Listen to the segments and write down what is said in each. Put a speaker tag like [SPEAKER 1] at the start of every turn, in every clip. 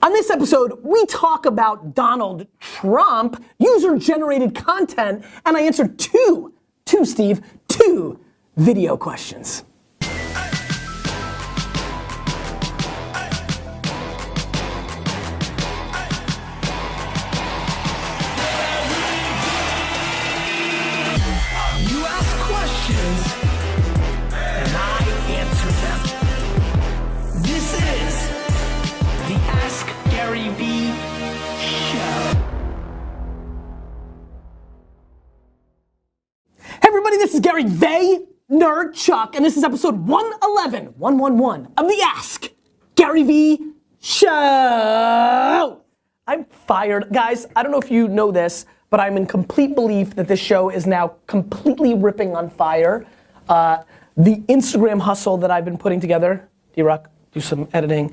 [SPEAKER 1] On this episode, we talk about Donald Trump, user-generated content, and I answer two video questions. This is Gary Vaynerchuk, and this is episode 111 of the Ask Gary V Show. I'm fired. Guys, I don't know if you know this, but I'm in complete belief that this show is now completely ripping on fire. The Instagram hustle that I've been putting together, D-Rock, do some editing,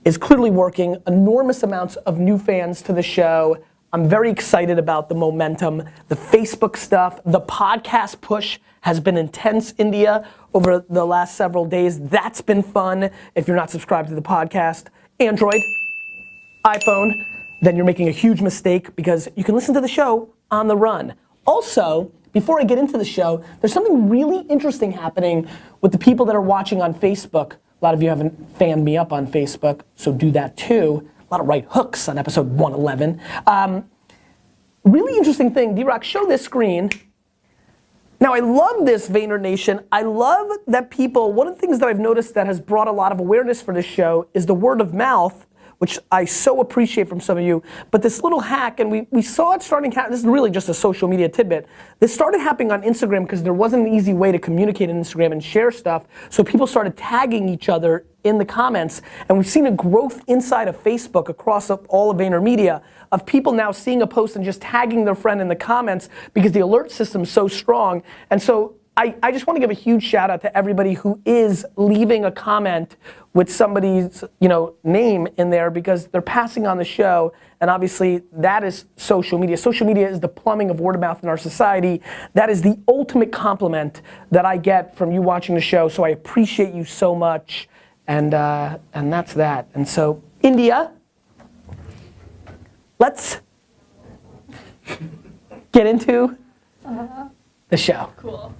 [SPEAKER 1] is clearly working. Enormous amounts of new fans to the show. I'm very excited about the momentum, the Facebook stuff, the podcast push has been intense, India, over the last several days. That's been fun. If you're not subscribed to the podcast, Android, iPhone, then you're making a huge mistake because you can listen to the show on the run. Also, before I get into the show, there's something really interesting happening with the people that are watching on Facebook. A lot of you haven't fanned me up on Facebook, so do that too. A lot of right hooks on episode 111. Really interesting thing, D-Rock, show this screen. Now I love this, Vayner Nation. I love that people, one of the things that I've noticed that has brought a lot of awareness for this show is the word of mouth, which I so appreciate from some of you. But this little hack, and we saw it starting, this is really just a social media tidbit. This started happening on Instagram because there wasn't an easy way to communicate on Instagram and share stuff. So people started tagging each other in the comments. And we've seen a growth inside of Facebook across all of VaynerMedia of people now seeing a post and just tagging their friend in the comments because the alert system is so strong. And so I just want to give a huge shout out to everybody who is leaving a comment with somebody's name in there because they're passing on the show, and obviously that is social media. Social media is the plumbing of word of mouth in our society. That is the ultimate compliment that I get from you watching the show, so I appreciate you so much, and that's that. And so, India, let's get into the show.
[SPEAKER 2] Cool.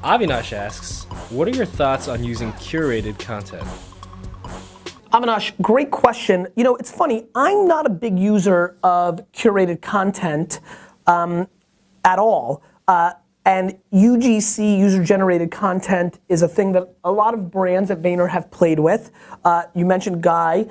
[SPEAKER 3] Avinash asks, what are your thoughts on using curated content?
[SPEAKER 1] Avinash, great question. It's funny, I'm not a big user of curated content at all. And UGC, user-generated content, is a thing that a lot of brands at Vayner have played with. You mentioned Guy.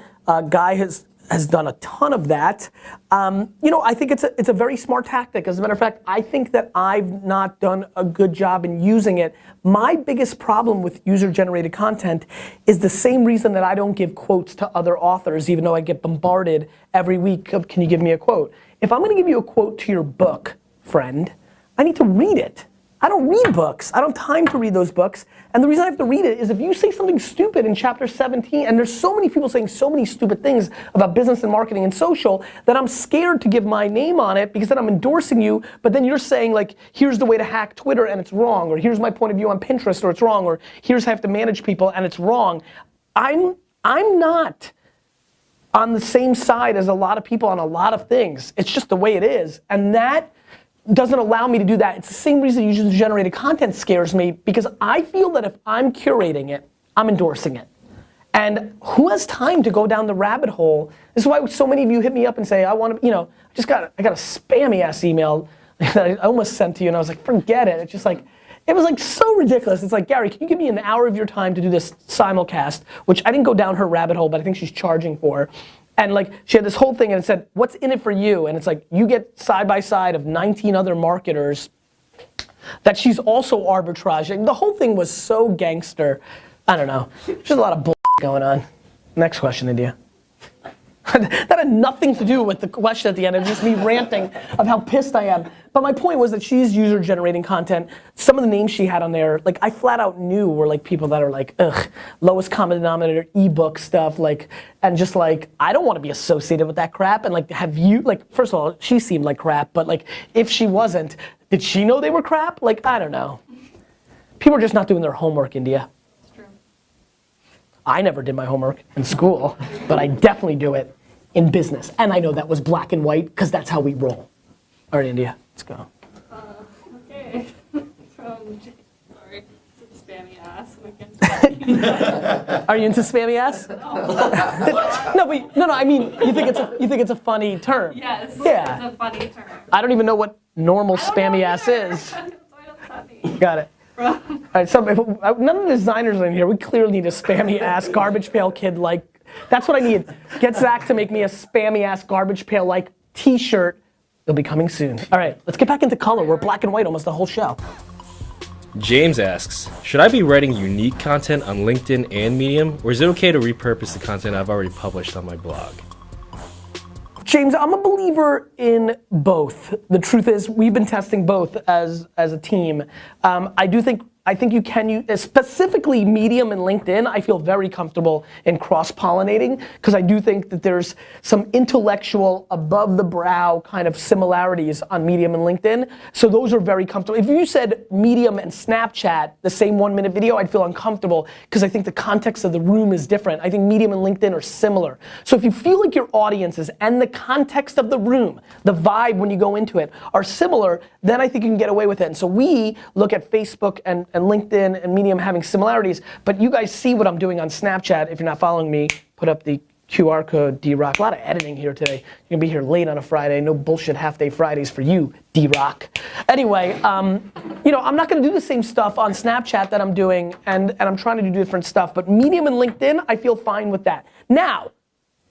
[SPEAKER 1] Guy has done a ton of that. I think it's a very smart tactic. As a matter of fact, I think that I've not done a good job in using it. My biggest problem with user-generated content is the same reason that I don't give quotes to other authors, even though I get bombarded every week of, can you give me a quote? If I'm gonna give you a quote to your book, friend, I need to read it. I don't read books. I don't have time to read those books. And the reason I have to read it is if you say something stupid in chapter 17, and there's so many people saying so many stupid things about business and marketing and social, that I'm scared to give my name on it because then I'm endorsing you, but then you're saying like, here's the way to hack Twitter and it's wrong, or here's my point of view on Pinterest or it's wrong, or here's how I have to manage people and it's wrong. I'm not on the same side as a lot of people on a lot of things. It's just the way it is. And that doesn't allow me to do that. It's the same reason user-generated content scares me, because I feel that if I'm curating it, I'm endorsing it. And who has time to go down the rabbit hole? This is why so many of you hit me up and say, I want to, I got a spammy ass email that I almost sent to you, and I was like, forget it. It's just like, it was like so ridiculous. It's like, Gary, can you give me an hour of your time to do this simulcast, which I didn't go down her rabbit hole, but I think she's charging for. And like, she had this whole thing and it said, what's in it for you? And it's like, you get side by side of 19 other marketers that she's also arbitraging. The whole thing was so gangster. I don't know. There's a lot of bull going on. Next question, India. That had nothing to do with the question at the end. It was just me ranting of how pissed I am. But my point was that she's user-generating content. Some of the names she had on there, like I flat out knew were like people that are like, ugh, lowest common denominator, ebook stuff, like, and just like, I don't want to be associated with that crap. And like, have you, like, first of all, she seemed like crap, but like, if she wasn't, did she know they were crap? Like, I don't know. People are just not doing their homework, India.
[SPEAKER 2] It's true.
[SPEAKER 1] I never did my homework in school, but I definitely do it in business. And I know that was black and white because that's how we roll. All right, India, let's go.
[SPEAKER 2] Okay. Sorry, it's spammy ass.
[SPEAKER 1] Are you into spammy ass? No, I mean, you think it's a funny term.
[SPEAKER 2] Yes.
[SPEAKER 1] Yeah.
[SPEAKER 2] It's a funny term.
[SPEAKER 1] I don't even know what normal spammy ass is. Got it. All right, so none of the designers are in here. We clearly need a spammy ass garbage pail kid like. That's what I need. Get Zach to make me a spammy ass garbage pail like t-shirt. It'll be coming soon. All right, let's get back into color. We're black and white almost the whole show.
[SPEAKER 3] James asks, should I be writing unique content on LinkedIn and Medium, or is it okay to repurpose the content I've already published on my blog?
[SPEAKER 1] James, I'm a believer in both. The truth is, we've been testing both as a team. I think you can use, specifically Medium and LinkedIn, I feel very comfortable in cross-pollinating, because I do think that there's some intellectual, above the brow kind of similarities on Medium and LinkedIn. So those are very comfortable. If you said Medium and Snapchat, the same 1 minute video, I'd feel uncomfortable, because I think the context of the room is different. I think Medium and LinkedIn are similar. So if you feel like your audiences and the context of the room, the vibe when you go into it, are similar, then I think you can get away with it. And so we look at Facebook and LinkedIn and Medium having similarities, but you guys see what I'm doing on Snapchat. If you're not following me, put up the QR code, D-Rock. A lot of editing here today. You're gonna be here late on a Friday. No bullshit half-day Fridays for you, D-Rock. Anyway, you know, I'm not gonna do the same stuff on Snapchat that I'm doing, and I'm trying to do different stuff, but Medium and LinkedIn, I feel fine with that. Now,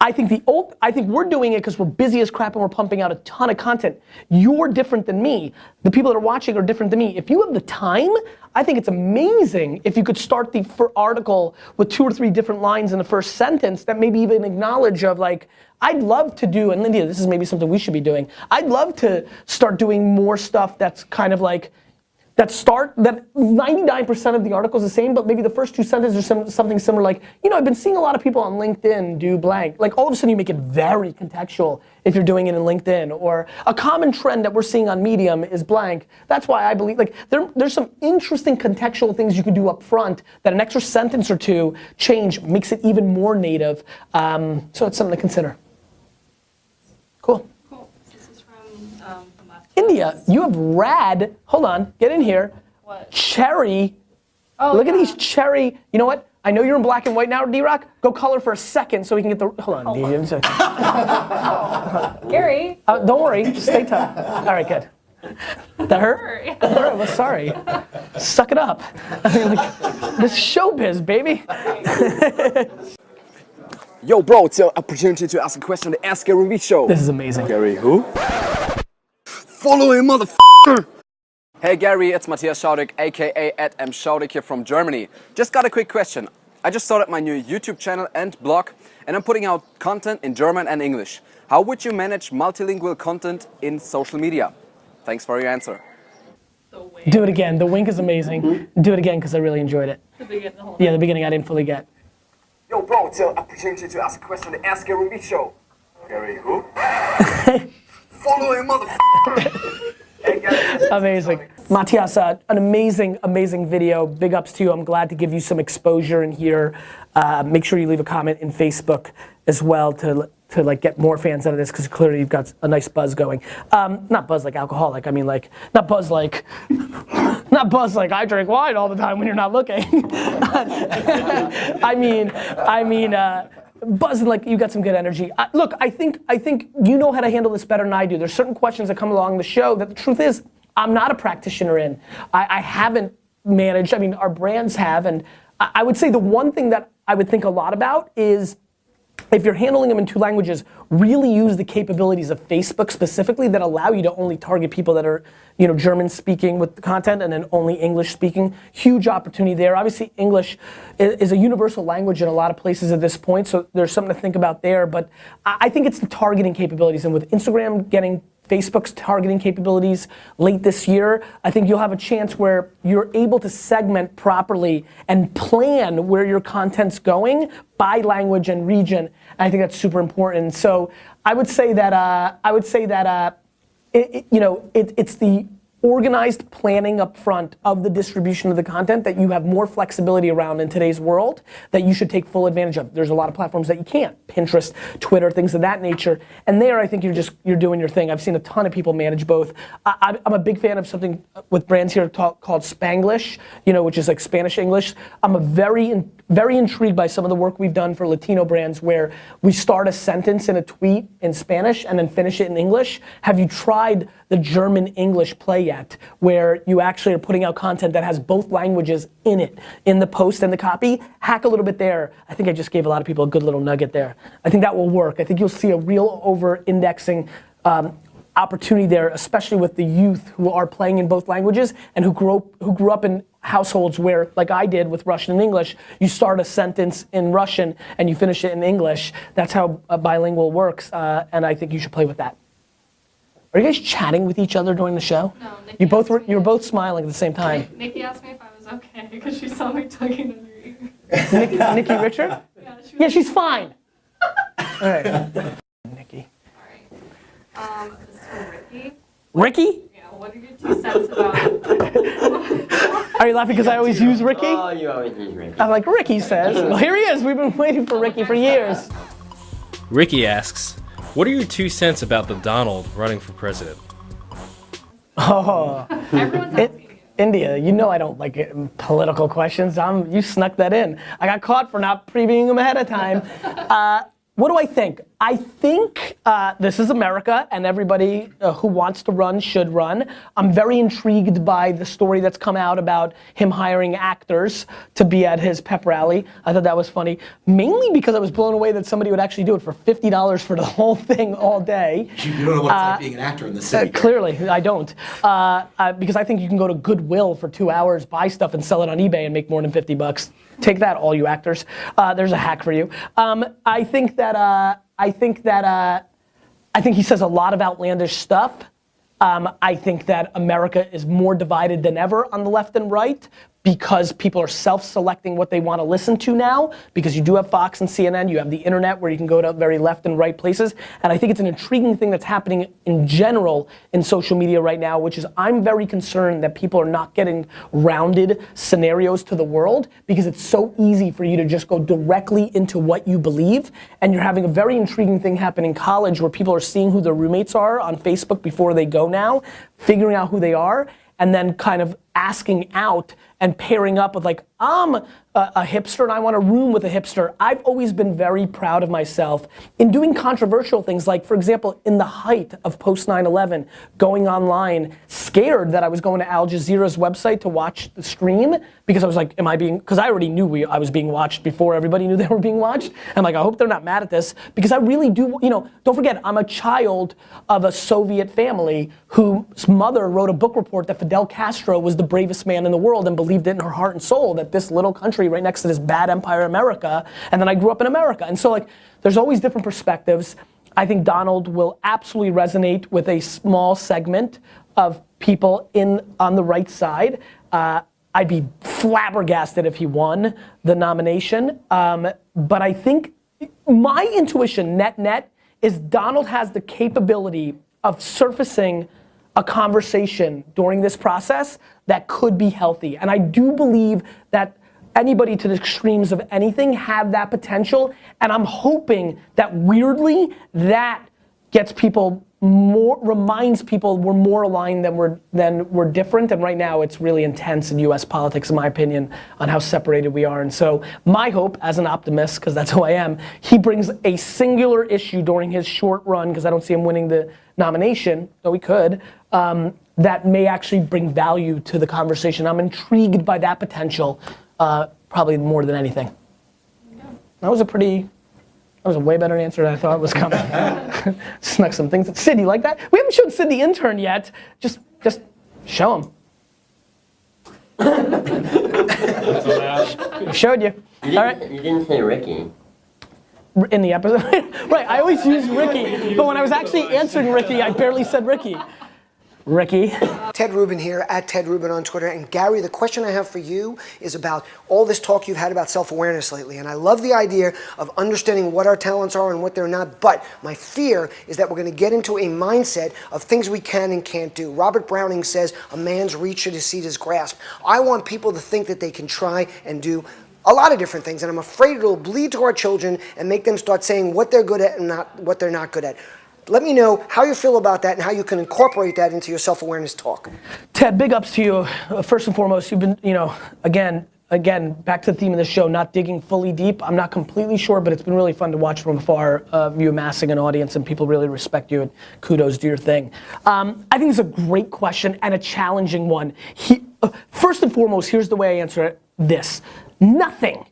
[SPEAKER 1] I think we're doing it because we're busy as crap and we're pumping out a ton of content. You're different than me. The people that are watching are different than me. If you have the time, I think it's amazing if you could start the article with 2 or 3 different lines in the first sentence that maybe even acknowledge of like, I'd love to do, and India, this is maybe something we should be doing. I'd love to start doing more stuff that's kind of like, that 99% of the article is the same, but maybe the first 2 sentences are something similar, like, you know, I've been seeing a lot of people on LinkedIn do blank. Like all of a sudden you make it very contextual if you're doing it in LinkedIn, or a common trend that we're seeing on Medium is blank. That's why I believe, like, there's some interesting contextual things you can do up front that an extra sentence or 2 change makes it even more native. So it's something to consider. Cool. India, you have rad, hold on, get in here.
[SPEAKER 2] What?
[SPEAKER 1] Cherry.
[SPEAKER 2] Oh,
[SPEAKER 1] look
[SPEAKER 2] yeah.
[SPEAKER 1] at these cherry, you know what? I know you're in black and white now, D-Rock. Go color for a second so we can get the, hold on, D.
[SPEAKER 2] Gary.
[SPEAKER 1] Don't worry, just stay tough. All right, good. That hurt? All right, well, sorry. Suck it up. I mean, like, this showbiz, baby.
[SPEAKER 4] Yo, bro, it's your opportunity to ask a question on the Ask Gary Vee show.
[SPEAKER 1] This is amazing.
[SPEAKER 4] Gary who? Follow him, motherfucker! Hey Gary, it's Matthias Schaudig, aka @mschaudig here from Germany. Just got a quick question. I just started my new YouTube channel and blog, and I'm putting out content in German and English. How would you manage multilingual content in social media? Thanks for your answer.
[SPEAKER 1] Do it again. The wink is amazing. Do it again because I really enjoyed it. Yeah, the beginning I didn't fully get.
[SPEAKER 4] Yo, bro, it's your opportunity to ask a question on the Ask Gary Vee show. Gary who? Follow him, motherfucker! Hey, Gary.
[SPEAKER 1] Amazing. Matthias, an amazing video. Big ups to you. I'm glad to give you some exposure in here. Make sure you leave a comment in Facebook as well to like get more fans out of this, because clearly you've got a nice buzz going. Not buzz like alcoholic. I mean like, not buzz like I drink wine all the time when you're not looking. I mean, buzzing like you got some good energy. Look, I think you know how to handle this better than I do. There's certain questions that come along the show that the truth is I'm not a practitioner in. I haven't managed, I mean our brands have, and I would say the one thing that I would think a lot about is if you're handling them in 2 languages, really use the capabilities of Facebook specifically that allow you to only target people that are, you know, German speaking with the content, and then only English speaking. Huge opportunity there. Obviously English is a universal language in a lot of places at this point, so there's something to think about there, but I think it's the targeting capabilities, and with Instagram getting Facebook's targeting capabilities late this year, I think you'll have a chance where you're able to segment properly and plan where your content's going by language and region. And I think that's super important. So I would say that it's the organized planning up front of the distribution of the content that you have more flexibility around in today's world that you should take full advantage of. There's a lot of platforms that you can't. Pinterest, Twitter, things of that nature. And there, I think you're doing your thing. I've seen a ton of people manage both. I'm a big fan of something with brands here called Spanglish, which is like Spanish English. I'm very intrigued by some of the work we've done for Latino brands where we start a sentence in a tweet in Spanish and then finish it in English. Have you tried the German English play yet, where you actually are putting out content that has both languages in it, in the post and the copy? Hack a little bit there. I think I just gave a lot of people a good little nugget there. I think that will work. I think you'll see a real over-indexing opportunity there, especially with the youth who are playing in both languages and who grew up in households where, like I did with Russian and English, you start a sentence in Russian and you finish it in English. That's how bilingual works, and I think you should play with that. Are you guys chatting with each other during the show?
[SPEAKER 2] No, Nikki
[SPEAKER 1] You were both smiling at the same time.
[SPEAKER 2] Nikki asked me if I was okay because she saw me tugging in her ear.
[SPEAKER 1] Nikki Richard?
[SPEAKER 2] Yeah,
[SPEAKER 1] She's fine. All right. Nikki.
[SPEAKER 2] Alright. This is from Ricky.
[SPEAKER 1] Ricky?
[SPEAKER 2] Yeah, what are your 2 cents about
[SPEAKER 1] Are you laughing because I always use Ricky?
[SPEAKER 5] Oh, you always use Ricky.
[SPEAKER 1] I'm like, Ricky says. Well, here he is. We've been waiting for Ricky for years.
[SPEAKER 3] Ricky asks, what are your 2 cents about the Donald running for president?
[SPEAKER 1] Oh,
[SPEAKER 2] Everyone's asking you.
[SPEAKER 1] India, I don't like it, political questions. You snuck that in. I got caught for not previewing them ahead of time. What do I think? I think this is America, and everybody who wants to run should run. I'm very intrigued by the story that's come out about him hiring actors to be at his pep rally. I thought that was funny, mainly because I was blown away that somebody would actually do it for $50 for the whole thing all day.
[SPEAKER 6] You don't know what it's like being an actor in the city.
[SPEAKER 1] Clearly, I don't. Because I think you can go to Goodwill for 2 hours, buy stuff, and sell it on eBay and make more than $50. Take that, all you actors. There's a hack for you. I think he says a lot of outlandish stuff. I think that America is more divided than ever on the left and right because people are self-selecting what they want to listen to now, because you do have Fox and CNN, you have the internet where you can go to very left and right places, and I think it's an intriguing thing that's happening in general in social media right now, which is I'm very concerned that people are not getting rounded scenarios to the world because it's so easy for you to just go directly into what you believe, and you're having a very intriguing thing happen in college where people are seeing who their roommates are on Facebook before they go now, figuring out who they are, and then kind of asking out and pairing up with like, I'm a hipster and I want a room with a hipster. I've always been very proud of myself in doing controversial things, like for example, in the height of post 9/11, going online, scared that I was going to Al Jazeera's website to watch the stream because I was like, because I already knew I was being watched before everybody knew they were being watched. I'm like, I hope they're not mad at this, because I really do, don't forget, I'm a child of a Soviet family whose mother wrote a book report that Fidel Castro was the bravest man in the world and believed it in her heart and soul that this little country right next to this bad empire America, and then I grew up in America. And so there's always different perspectives. I think Donald will absolutely resonate with a small segment of people on the right side. I'd be flabbergasted if he won the nomination. But I think my intuition, net, is Donald has the capability of surfacing a conversation during this process that could be healthy. And I do believe that anybody to the extremes of anything have that potential, and I'm hoping that weirdly that gets people reminds people we're more aligned than we're different, and right now it's really intense in US politics in my opinion on how separated we are. And so my hope as an optimist, because that's who I am, he brings a singular issue during his short run, because I don't see him winning the nomination, though he could, that may actually bring value to the conversation. I'm intrigued by that potential, probably more than anything. That was a way better answer than I thought was coming. Snuck some things. Sid, you like that? We haven't shown Sid the intern yet. Just show him. I showed you. All right.
[SPEAKER 5] You didn't say Ricky.
[SPEAKER 1] In the episode? Right, I always use Ricky, but when I was actually answering Ricky, I barely said Ricky. Ricky.
[SPEAKER 7] Ted Rubin here, at Ted Rubin on Twitter. And Gary, the question I have for you is about all this talk you've had about self-awareness lately. And I love the idea of understanding what our talents are and what they're not. But my fear is that we're going to get into a mindset of things we can and can't do. Robert Browning says, a man's reach should exceed his grasp. I want people to think that they can try and do a lot of different things. And I'm afraid it'll bleed to our children and make them start saying what they're good at and not what they're not good at. Let me know how you feel about that and how you can incorporate that into your self-awareness talk.
[SPEAKER 1] Ted, big ups to you. First and foremost, you've been, again, back to the theme of the show, not digging fully deep. I'm not completely sure, but it's been really fun to watch from afar, you amassing an audience and people really respect you, and kudos to your thing. I think it's a great question and a challenging one. First and foremost, here's the way I answer it, this. Nothing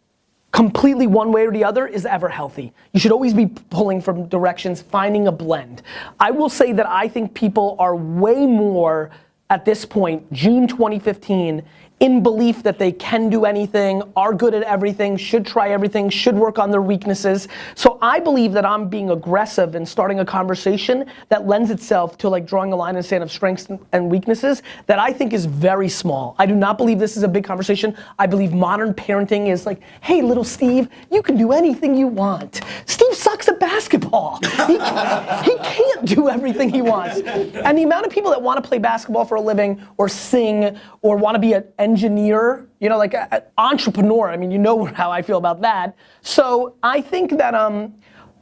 [SPEAKER 1] completely one way or the other is ever healthy. You should always be pulling from directions, finding a blend. I will say that I think people are way more at this point, June 2015, in belief that they can do anything, are good at everything, should try everything, should work on their weaknesses. So I believe that I'm being aggressive and starting a conversation that lends itself to like drawing a line in the sand of strengths and weaknesses that I think is very small. I do not believe this is a big conversation. I believe modern parenting is like, hey, little Steve, you can do anything you want. Steve sucks at basketball. He can't do everything he wants. And the amount of people that want to play basketball for a living or sing or want to be an engineer, like an entrepreneur. I mean, you know how I feel about that. So I think that,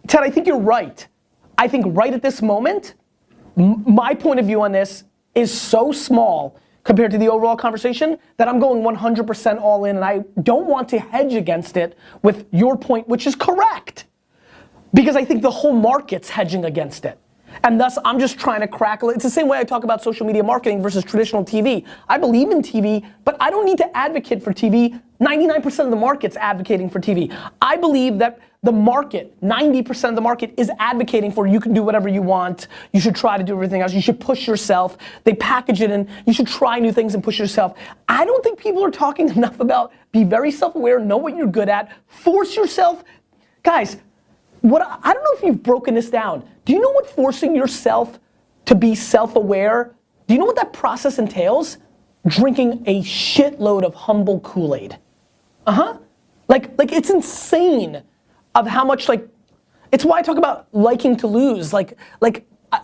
[SPEAKER 1] Ted, I think you're right. I think right at this moment, my point of view on this is so small compared to the overall conversation that I'm going 100% all in, and I don't want to hedge against it with your point, which is correct. Because I think the whole market's hedging against it. And thus, I'm just trying to crackle it. It's the same way I talk about social media marketing versus traditional TV. I believe in TV, but I don't need to advocate for TV. 99% of the market's advocating for TV. I believe that the market, 90% of the market is advocating for you can do whatever you want. You should try to do everything else. You should push yourself. They package it in. You should try new things and push yourself. I don't think people are talking enough about be very self-aware, know what you're good at, force yourself. Guys, I don't know if you've broken this down. Do you know what forcing yourself to be self-aware, do you know what that process entails? Drinking a shitload of humble Kool-Aid. Like it's insane of how much it's why I talk about liking to lose.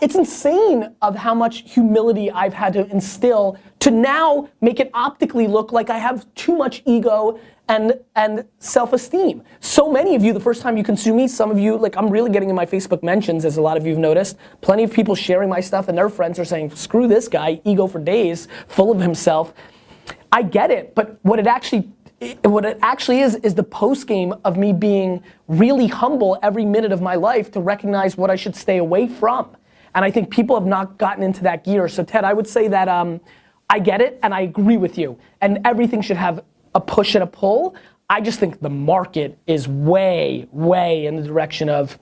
[SPEAKER 1] It's insane of how much humility I've had to instill to now make it optically look like I have too much ego and self-esteem. So many of you, the first time you consume me, some of you, I'm really getting in my Facebook mentions, as a lot of you have noticed. Plenty of people sharing my stuff and their friends are saying, screw this guy, ego for days, full of himself. I get it, but what it actually is the post game of me being really humble every minute of my life to recognize what I should stay away from. And I think people have not gotten into that gear. So Ted, I would say that I get it and I agree with you. And everything should have a push and a pull. I just think the market is way, way in the direction of,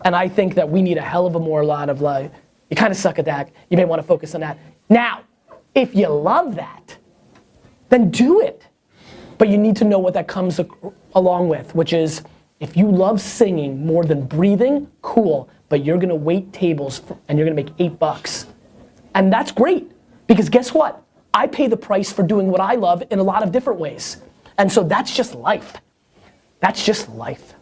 [SPEAKER 1] and I think that we need a hell of a more lot of you kind of suck at that. You may want to focus on that. Now, if you love that, then do it. But you need to know what that comes along with, which is, if you love singing more than breathing, cool, but you're gonna wait tables and you're gonna make $8. And that's great, because guess what? I pay the price for doing what I love in a lot of different ways. And so that's just life. That's just life.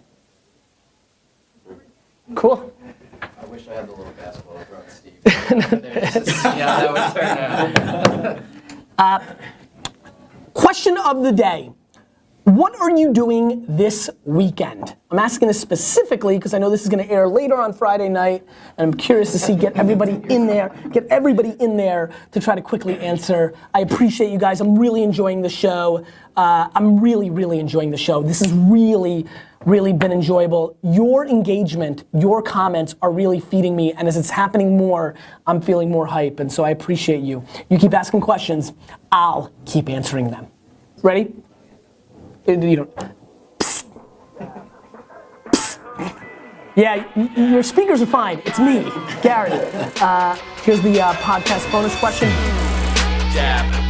[SPEAKER 1] Cool.
[SPEAKER 5] I wish I had the little basketball thrown Steve. Yeah, that would turn out.
[SPEAKER 1] Question of the day. What are you doing this weekend? I'm asking this specifically because I know this is gonna air later on Friday night, and I'm curious to see, get everybody in there to try to quickly answer. I appreciate you guys, I'm really enjoying the show. I'm really, really enjoying the show. This has really, really been enjoyable. Your engagement, your comments are really feeding me, and as it's happening more, I'm feeling more hype, and so I appreciate you. You keep asking questions, I'll keep answering them. Ready? You don't. Psst. Psst. Yeah, your speakers are fine. It's me, Gary. Here's the podcast bonus question.
[SPEAKER 3] Jab.